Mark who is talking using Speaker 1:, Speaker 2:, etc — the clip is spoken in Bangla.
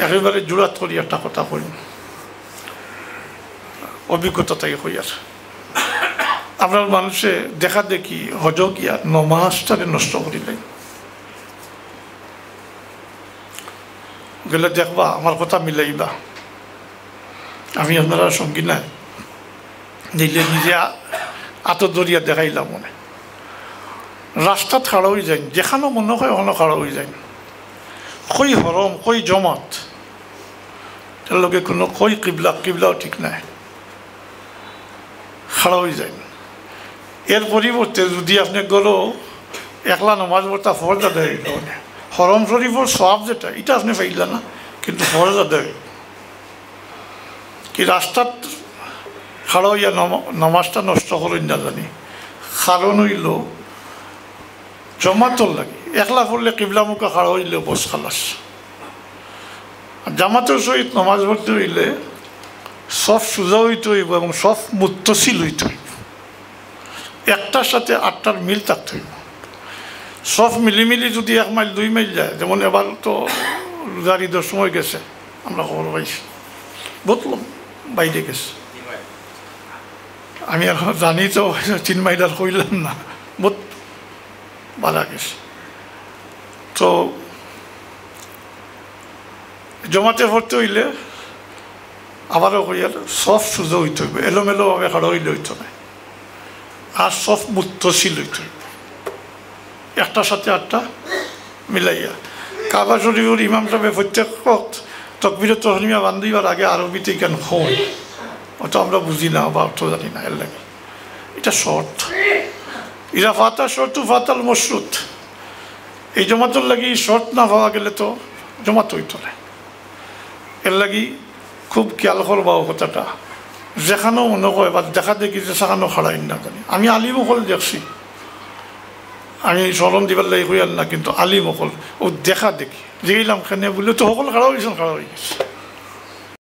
Speaker 1: একেবারে জোড়াত করি একটা কথা কই, অভিজ্ঞতা থেকে কই। আর আপনার মানুষে দেখা দেখি হজ গিয়া নমাজটারে নষ্ট করিলেন, গেলে দেখবা আমার কথা মিলাইবা, আমি আপনারা সঙ্গী নাই নিলে নিজে আতদরিয়া দেখাইলাম মনে রাস্তা খাড়া হয়ে যায়, যেখানে মনে হয় ওখানে খাড়া হয়ে যায়, কই হরম কই জমাত, তার লগে কোনো কই কিবলাও ঠিক নাই, খাড়া হয়ে যায়। এর পরিবর্তে যদি আপনি গেলো একলা নমাজ পড়তা ফরজ আদায় হইল, হরম শরীফর সব যেটা এটা আপনি পাইলেন না, কিন্তু ফরজ আদায় হইল কি রাস্তাত খাড়া হইয়া নমাজটা নষ্ট করেন না জানি, কারণ হইল জমাতর লাগে। একলা পড়লে কিবলা মুখা খাড়া হইলে বস খালাস। জামাতের সহিত নমাজ পড়তে হইলে সব সোজা হইতে হইব এবং সব মুত্তসিল হইতে হইব, একটার সাথে আটটার মিল থাকতে হইব। সব মিলিমিলি যদি 1 মাইল 2 মাইল যায়, যেমন এবার তো রোজার ঈদের সময় গেছে, আমরা খবর পাইছি বহুত বাইরে গেছে, আমি এখন জানি তো 3 মাইল আর কইলাম না, বহুত বাধা গেছে। তো জমাতে পড়তে হইলে আবারও কইয়ার সব সুযোগ হইতে হইবে, এলোমেলোভাবে খাড়া হইলে হইতো না, আর সব মুত্তসিল হইতে হইবে, একটার সাথে আটটা মিলাইয়া। কাবা শরীফের ইমাম সাহেব প্রত্যেক তকবিরে তহরিমা বান্ধিবার আগে আরবিতে কেন হয়, ওটা আমরা বুঝি না বা অর্থ জানি না, এর লাগে এটা শর্ত। ইরা ফাতা শর্ত ফাতাল মশরুত, এই জমাতর লাগি শর্ত না পাওয়া গেলে তো জমাত হইতো না। এর লাগি খুব খেয়াল করবাও কথাটা, যেখানেও মনে হয় বা দেখা দেখি যে সেখানেও খাড়াই না জানি। আমি আলিমকল দেখছি, আমি স্মরণ দিবার লাগি কই আর না, কিন্তু আলিমকল ও দেখা দেখি যেইলাম খানে বললে তো সকল খাড়া হয়েছেন, খাড়া হয়ে গেছে।